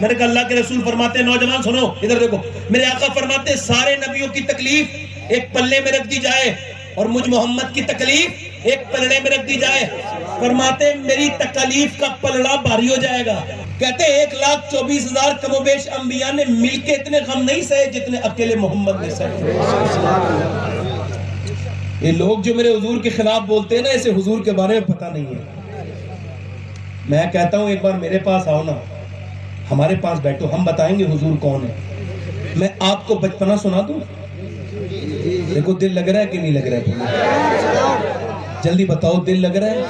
میں نے کہا اللہ کے رسول فرماتے ہیں، نوجوان سنو ادھر دیکھو، میرے آقا فرماتے ہیں سارے نبیوں کی تکلیف ایک پلے میں رکھ دی جائے اور مجھ محمد کی تکلیف ایک پلڑے میں رکھ دی جائے۔ فرماتے ہیں میری تکلیف کا پلڑا بھاری ہو جائے گا۔ کہتے ہیں 1,24,000 کم و بیش انبیاء نے مل کے اتنے غم نہیں سہے جتنے اکیلے محمد نے سہے۔ یہ لوگ جو میرے حضور کے خلاف بولتے ہیں نا، اسے حضور کے بارے میں پتہ نہیں ہے۔ میں کہتا ہوں ایک بار میرے پاس آؤ نا، ہمارے پاس بیٹھو، ہم بتائیں گے حضور کون ہے۔ میں آپ کو بچپنا سنا دوں؟ دیکھو دل لگ رہا ہے کہ نہیں لگ رہا ہے؟ جلدی بتاؤ دل لگ رہا ہے؟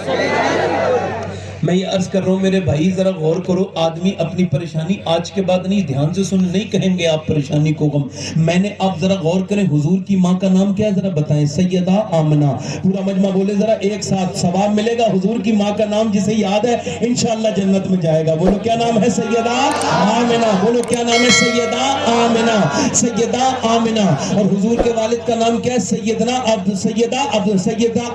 میں یہ عرض کر رہا ہوں میرے بھائی ذرا غور کرو، آدمی اپنی پریشانی آج کے بعد نہیں، دھیان سے سن، نہیں کہیں گے آپ پریشانی کو غم۔ میں نے آپ ذرا غور کریں، حضور کی ماں کا نام کیا ہے ذرا بتائیں؟ سیدہ آمنہ۔ پورا مجمع بولے ذرا ایک ساتھ، ثواب ملے گا۔ حضور کی ماں کا نام جسے یاد ہے انشاءاللہ جنت میں جائے گا۔ بولو کیا نام ہے؟ سیدہ آمنہ۔ بولو کیا نام ہے؟ سیدہ آمنہ۔ سیدہ آمنہ۔ اور حضور کے والد کا نام کیا ہے؟ سیدہ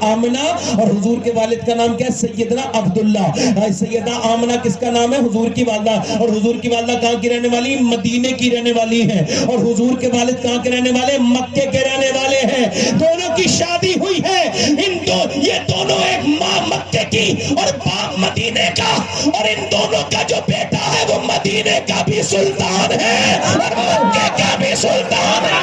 آمنہ۔ اور حضور کے والد کا نام کیا ہے؟ سیدنا عبداللہ۔ سیدہ آمنہ کس کا نام ہے؟ حضور کی والدہ۔ اور حضور کی والدہ کہاں کی رہنے والی؟ مدینے کی رہنے والی ہیں۔ اور حضور کے والد کہاں کے رہنے والے؟ مکے کے رہنے والے ہیں۔ دونوں کی شادی ہوئی ہے، یہ دونوں ایک ماں مکے کی اور باپ مدینے کا، اور ان دونوں کا جو بیٹا ہے وہ مدینے کا بھی سلطان ہے اور مکے کا بھی سلطان ہے۔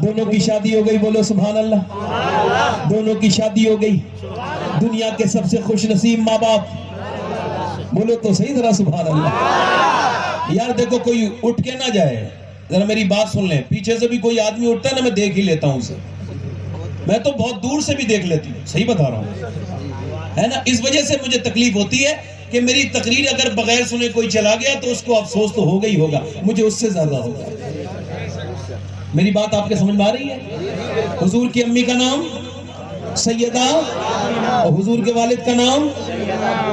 دونوں کی شادی ہو گئی، بولو سبحان اللہ۔ دونوں کی شادی ہو گئی، دنیا کے سب سے خوش نصیب ماں باپ، بولو تو صحیح ذرا سبحان اللہ۔ یار دیکھو کوئی اٹھ کے نہ جائے، ذرا میری بات سن لیں، پیچھے سے بھی کوئی آدمی اٹھتا ہے نا میں دیکھ ہی لیتا ہوں اسے، میں تو بہت دور سے بھی دیکھ لیتی ہوں، صحیح بتا رہا ہوں، ہے نا۔ اس وجہ سے مجھے تکلیف ہوتی ہے کہ میری تقریر اگر بغیر سنے کوئی چلا گیا تو اس کو افسوس تو ہوگا ہی ہوگا، مجھے اس سے زیادہ ہوگا۔ میری بات آپ کے سمجھ میں آ رہی ہے؟ حضور کی امی کا نام سیدہ اور حضور کے والد کا نام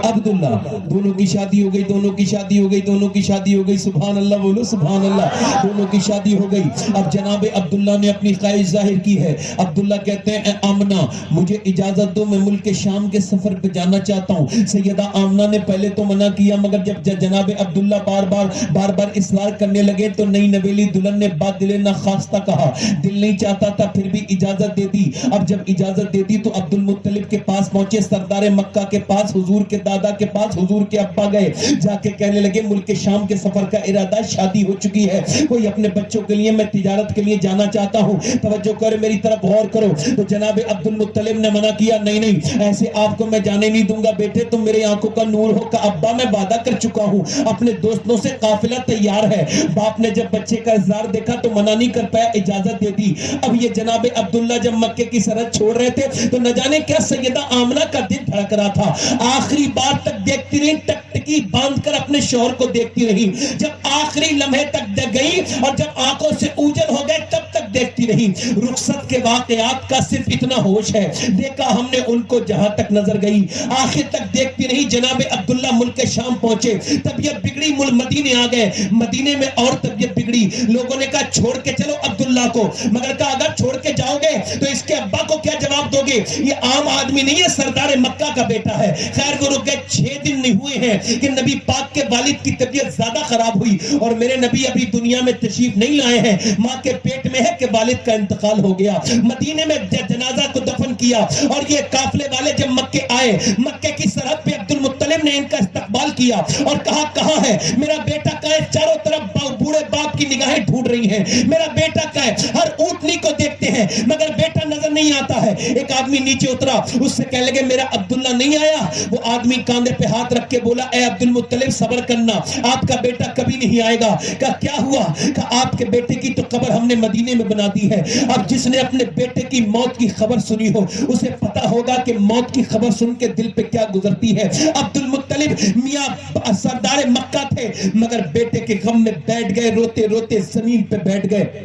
عبداللہ۔ دونوں کی شادی ہو گئی، دونوں کی شادی ہو گئی، دونوں کی شادی ہو گئی، سبحان اللہ بولو سبحان اللہ۔ دونوں کی شادی ہو گئی، اب جناب عبداللہ نے اپنی خواہش ظاہر کی ہے۔ عبداللہ کہتے ہیں اے آمنہ مجھے اجازت دو، میں ملک شام کے سفر پہ جانا چاہتا ہوں۔ سیدہ آمنہ نے پہلے تو منع کیا، مگر جب جناب عبداللہ بار بار اصرار کرنے لگے تو نئی نویلی دلہن نے بات دل ناخواستہ کہا، دل نہیں چاہتا تھا پھر بھی اجازت دے دی۔ اب جب اجازت دے دی تو عبد المطلب کے پاس پہنچے، سردار مکہ کے پاس، حضور کے دادا کے پاس، حضور کے ابا گئے، جا کے کہنے لگے ملک شام کے سفر کا ارادہ، شادی ہو چکی ہے، کوئی اپنے بچوں کے لیے میں تجارت کے لیے جانا چاہتا ہوں، توجہ کر میری طرف غور کرو۔ تو جناب عبد المطلب نے منع کیا، نہیں ایسے آپ کو میں جانے نہیں دوں گا، بیٹے تم میرے آنکھوں کا نور ہو، کہ ابا میں وعدہ کر چکا ہوں، اپنے دوستوں سے قافلہ تیار ہے۔ باپ نے جب بچے کا اظہار دیکھا تو منع نہیں کر پایا، اجازت دے دی۔ اب یہ جناب عبداللہ جب مکے کی سرحد چھوڑ رہے تھے تو نہ جانے کیا سیدہ آمنہ کا دل دھڑک رہا تھا، آخری بار تک دیکھتی رہی، ٹکٹکی باندھ کر اپنے شوہر کو دیکھتی رہی، جب آخری لمحے تک گئی اور جب آنکھوں سے اوجھل ہو گئے تب تک دیکھتی رہی۔ رخصت کے واقعات کا صرف اتنا ہوش ہے، دیکھا ہم نے ان کو جہاں تک نظر گئی، آخر تک دیکھتی رہی۔ جناب عبداللہ ملک شام پہنچے، طبیعت بگڑی، مدینے آ گئے، مدینے میں اور طبیعت بگڑی، لوگوں نے کہا چھوڑ کے چلو عبداللہ کو، مگر کہا اگر چھوڑ کے جاؤ گے تو اس کے ابا کو کیا جواب دو گے؟ یہ عام آدمی نہیں ہے، سردار مکہ کا بیٹا ہے۔ خیر وہ رک گئے، 6 دن نہیں ہوئے ہیں کہ نبی پاک کے والد کی طبیعت زیادہ خراب ہوئی، اور میرے نبی ابھی دنیا میں تشریف نہیں لائے ہیں، ماں کے پیٹ میں ہے کہ والد کا انتقال ہو گیا۔ مدینے میں جنازہ کو دفن کیا، اور یہ قافلے والے جب مکے آئے، مکے کی سرحد پہ عبد المطلب نے ان کا استقبال کیا اور کہا کہاں ہے میرا بیٹا؟ کہا ہے چاروں طرف بوڑھے باپ کی نگاہیں ڈھونڈ رہی ہیں، میرا بیٹا کہا ہے ہر اونٹنی کو دیکھتے ہیں مگر بیٹا نظر نہیں آتا ہے۔ ایک آدمی نیچے اترا، اس سے کہنے لگے میرا عبداللہ نہیں آیا؟ وہ آدمی کاندھے پہ ہاتھ رکھ کے بولا اے عبد المطلب صبر کرنا، آپ کا بیٹا کبھی نہیں آئے گا۔ کہا کیا ہوا؟ کہا آپ کے بیٹے کی تو قبر ہم نے مدینے میں بنا دی ہے۔ اب جس نے اپنے بیٹے کی موت کی خبر سنی ہو اسے پتا ہوگا کہ موت کی خبر سن کے دل پہ کیا گزرتی ہے۔ عبد المطلب میاں سردار مکہ تھے مگر بیٹے کے غم میں بیٹھ گئے، روتے روتے زمین پہ بیٹھ گئے۔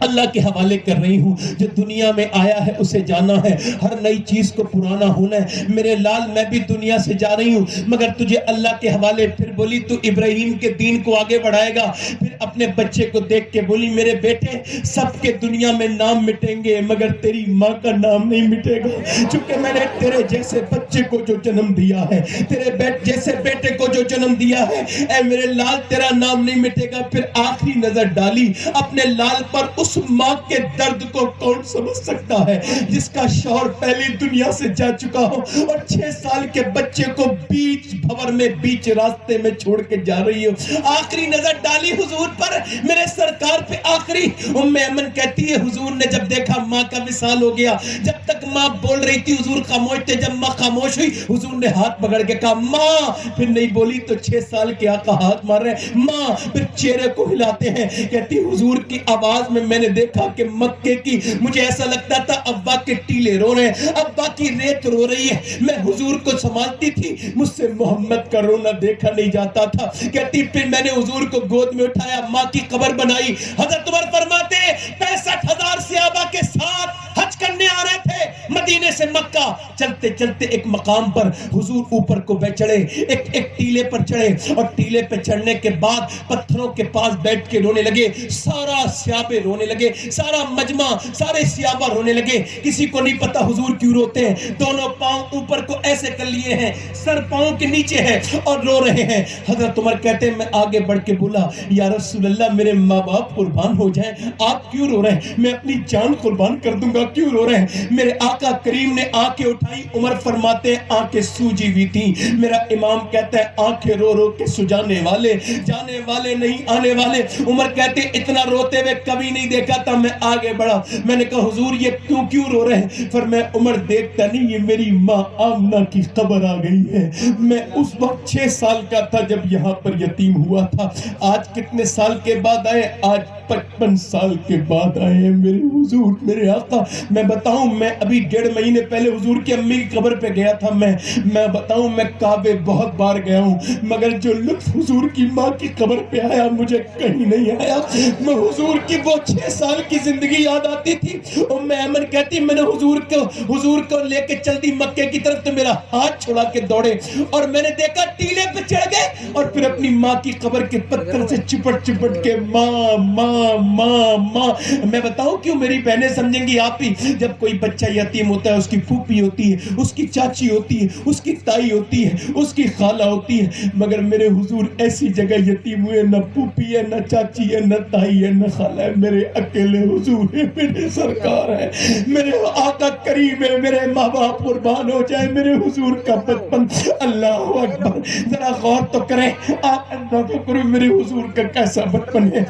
اللہ کے حوالے کر رہی ہوں. جو دنیا میں آیا ہے اسے جانا ہے, ہر نئی چیز کو پرانا ہونا ہے. میرے لال میں بھی دنیا سے جا رہی ہوں مگر تجھے اللہ کے حوالے. پھر بولی تو ابراہیم کے دین کو آگے بڑھائے گا. پھر اپنے بچے کو دیکھ کے بولی میرے بیٹے سب کے دنیا میں نام مٹیں گے مگر تیری ماں کا نام نہیں مٹے گا, چونکہ میں نے تیرے جیسے بچے کو جو جنم دیا ہے, تیرے جیسے بیٹے کو جو جنم دیا ہے, اے میرے لال تیرا نام نہیں مٹے گا. پھر آخری نظر ڈالی اپنے لال پر. اس ماں کے درد کو کون سمجھ سکتا ہے جس کا شوہر پہلی دنیا سے جا چکا ہو اور 6 سال کے بچے کو بیچ بھور میں بیچ راستے میں چھوڑ کے جا رہی ہو. آخری نظر ڈالی حضور پر, میرے سرکار پہ آخری. ام ایمن کہتی ہے حضور نے جب دیکھا ماں کا وصال ہو گیا, جب تک ماں بول رہی تھی حضور خاموش تھے, جب ماں خاموش ہوئی حضور نے ہاتھ پکڑ کے کہا ماں. پھر نہیں بولی تو 6 سال کے آقا ہاتھ مار رہے ہیں ماں. پھر چہرے کو ہلاتے ہیں, کہتی حضور کی آواز میں نے دیکھا کہ مکے کی, مجھے ایسا لگتا تھا ابا کے ٹیلے رو رہے ہیں, ابا کی ریت رو رہی ہے. میں حضور کو سنبھالتی تھی, مجھ سے محمد کا رونا دیکھا نہیں جاتا تھا. کہتی پھر میں نے حضور کو گود میں اٹھایا, ماں کی قبر بنائی. حضرت عمر فرماتے 65,000 صحابہ کے ساتھ حج کرنے آ رہے تھے مدینے سے مکہ. چلتے چلتے ایک مقام پر حضور اوپر کو چڑھے, ایک ٹیلے پر چڑھے, اور ٹیلے پہ چڑھنے کے بعد پتھروں کے پاس بیٹھ کے رونے لگے. سارا صحابہ رونے لگے, سارا مجمع سارے صحابہ رونے لگے. کسی کو نہیں پتا حضور کیوں روتے ہیں. دونوں پاؤں اوپر کو ایسے کر لیے ہیں, سر پاؤں کے نیچے ہے اور رو رہے ہیں. حضرت عمر کہتے ہیں میں آگے بڑھ کے بولا یا رسول اللہ میرے ماں باپ قربان ہو جائیں, آپ کیوں رو رہے ہیں؟ میں اپنی جان قربان کر دوں گا, کیوں رو رہے ہیں؟ میرے آقا کریم نے آنکھیں اٹھائی. عمر فرماتے ہیں آنکھیں سوجی ہوئی تھی. میرا امام کہتا ہے آنکھیں رو رو کے سجانے والے, جانے والے نہیں آنے والے. عمر کہتے ہیں اتنا روتے ہوئے کبھی نہیں دیکھا تھا. میں آگے بڑھا, میں نے کہا حضور یہ کیوں رو رہے ہیں؟ فرمایا عمر دیکھتا نہیں, یہ میری ماں آمنہ کی قبر آ گئی ہے. میں اس وقت 6 سال کا تھا جب یہاں پر یتیم ہوا تھا. آج کتنے سال کے بعد آئے؟ آج 55 سال کے بعد آئے ہیں میرے حضور, میرے آقا. میں بتاؤں میں ابھی 1.5 مہینے پہلے حضور کی امی کی قبر پہ گیا تھا. میں بتاؤں میں کعبے بہت بار گیا ہوں مگر جو لطف حضور کی ماں کی قبر پہ آیا مجھے کہیں نہیں آیا. میں حضور کی وہ 6 سال کی زندگی یاد آتی تھی. ام ایمن کہتی میں نے حضور کو لے کے چل دی مکے کی طرف, تو میرا ہاتھ چھڑا کے دوڑے اور میں نے دیکھا ٹیلے پہ چڑھ گئے اور پھر اپنی ماں کی قبر کے پتھر سے چپٹ کے ماں ماں ماں ماں. میں بتاؤں کیوں میری بہنیں سمجھیں گی آپ ہی, جب کوئی بچہ یتیم ہوتا ہے اس کی پھوپھی ہوتی ہے, اس کی چاچی ہوتی ہے, اس کی تائی ہوتی ہے, اس کی خالہ ہوتی ہے. مگر میرے حضور ایسی جگہ یتیم ہوئے, نہ پھوپھی ہے, نہ چاچی ہے, نہ تائی ہے, نہ خالہ ہے. میرے اکیلے حضور ہے, میرے سرکار ہے, میرے آقا کریم ہے. میرے ماں باپ قربان ہو جائے, میرے حضور کا بچپن. اللہ اکبر, ذرا غور تو کریں آپ, اندازہ کریں میرے حضور کا کیسا بچپن ہے,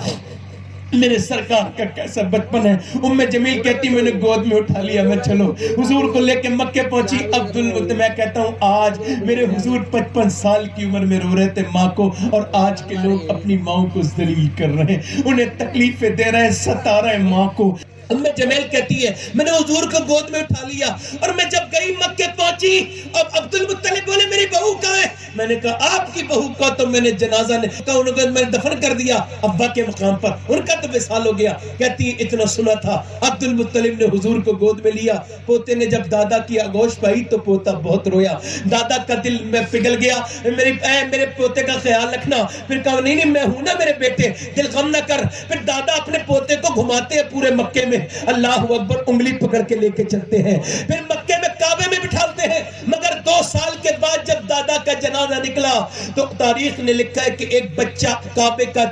میرے سرکار کا کیسا بچپن ہے. ام جمیل کہتی میں نے گود میں اٹھا لیا, میں چلو حضور کو لے کے مکے پہنچی. عبدالمطلب میں کہتا ہوں آج میرے حضور 55 سال کی عمر میں رو رہے تھے ماں کو, اور آج کے لوگ اپنی ماں کو ذلیل کر رہے ہیں, انہیں تکلیفیں دے رہے ہیں, ستا رہے ہیں ماں کو. ام جمیل کہتی ہے میں نے حضور کو گود میں اٹھا لیا اور میں جب گئی مکے پہنچی, اب عبدالمطلب بولے میری بہو کہاں ہے؟ میں نے کہا آپ کی بہو کا تو میں نے جنازہ میں نے دفن کر دیا ابا کے مقام پر, ان کا تو وصال ہو گیا. کہتی ہے اتنا سنا تھا. عبدالمطلب نے حضور کو گود میں لیا. پوتے نے جب دادا کی آغوش پائی تو پوتا بہت رویا, دادا کا دل میں پگھل گیا. میرے پوتے کا خیال رکھنا. پھر کہا نہیں میں ہوں نا میرے بیٹے, دل غم نہ کر. پھر دادا اپنے پوتے کو گھماتے ہیں پورے مکے میں, اللہ اکبر, انگلی پکڑ کے لے کے چلتے ہیں. پھر مکے میں کعبے میں بٹھاتے ہیں. مگر 2 سال کے بعد جب دادا کا جنازہ نکلا تو تاریخ نے لکھا ہے کہ ایک بچہ کعبے کا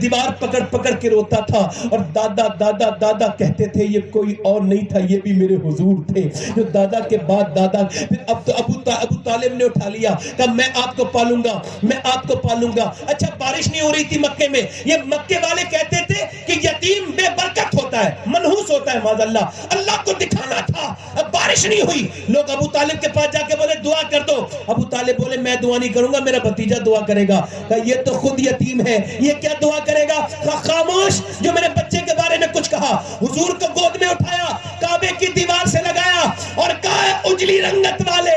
دیوار پکڑ کے روتا تھا, اور دادا دادا دادا کہتے تھے. یہ کوئی اور نہیں تھا, یہ بھی میرے حضور تھے جو دادا کے بعد دادا. پھر اب تو ابو طالب نے اٹھا لیا, کہا میں آپ کو پالوں گا, میں آپ کو پالوں گا. اچھا بارش نہیں ہو رہی تھی مکے میں, یہ مکے والے کہتے تھے کہ یتیم بے برکت ہوتا ہے, منحوس ہوتا ہے, معاذ اللہ. اللہ کو دکھانا تھا. اب بارش نہیں ہوئی, لوگ ابو طالب کے پاس جا کے بولے دعا کر دو. ابو طالب بولے میں دعا نہیں کروں گا, میرا بھتیجا دعا کرے گا. کہا یہ تو خود یتیم ہے, یہ کیا دعا کرے گا؟ کہا خاموش, جو میرے بچے کے بارے میں کچھ کہا. حضور کو گود میں اٹھایا, کعبے کی دیوار سے لگایا اور کہا اجلی رنگت والے,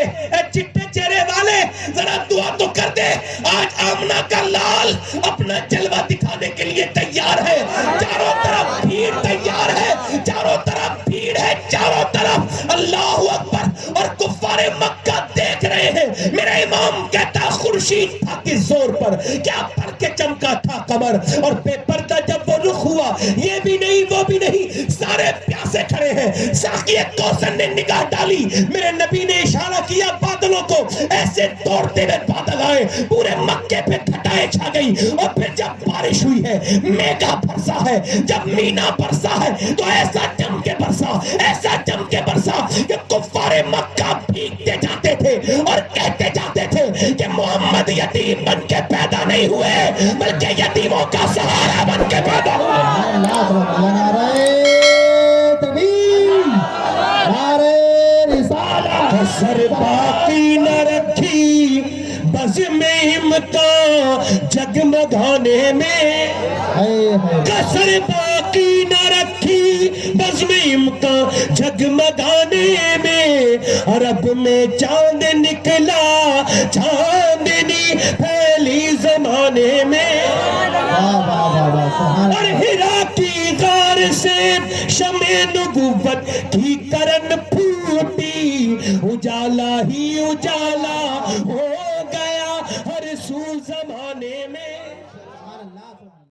چٹے چہرے والے, ذرا دعا تو کر دے. آج آمنہ کا لال اپنا جلوہ دکھانے کے لیے تیار ہے. چاروں طرف لگتا خورشید تھا کس زور پر، کیا پر کے چمکا تھا قمر، اور بے پردہ جب وہ رخ ہوا، یہ بھی نہیں وہ بھی نہیں، سارے پیاسے کھڑے ہیں۔ ساقی کوثر نے نگاہ ڈالی، میرے نبی نے اشارہ کیا بادلوں کو، ایسے دوڑتے ہوئے بادل آئے، پورے مکے پہ گھٹائیں چھا گئی، اور پھر جب بارش ہوئی ہے، میگا برسا ہے، جب مینا برسا ہے تو ایسا جم کے برسا، ایسا جم کے برسا کہ کفار مکہ بھیگتے جاتے تھے اور کہتے جاتے تھے کہ محمد یتیم بن کے پیدا نہیں ہوئے بلکہ یتیموں کا سہارا بن کے پیدا ہوئے۔ کسر باقی نہ رکھی بزم امکان جگمگانے میں، کسر باقی نہ رکھی بزم امکان جگمگانے میں، عرب میں چاند نکلا چاندنی پھیلی زمانے میں، اور ہرا کی غار سے شمع نبوت کی کرن پھوٹی، اجالا ہی اجالا ہو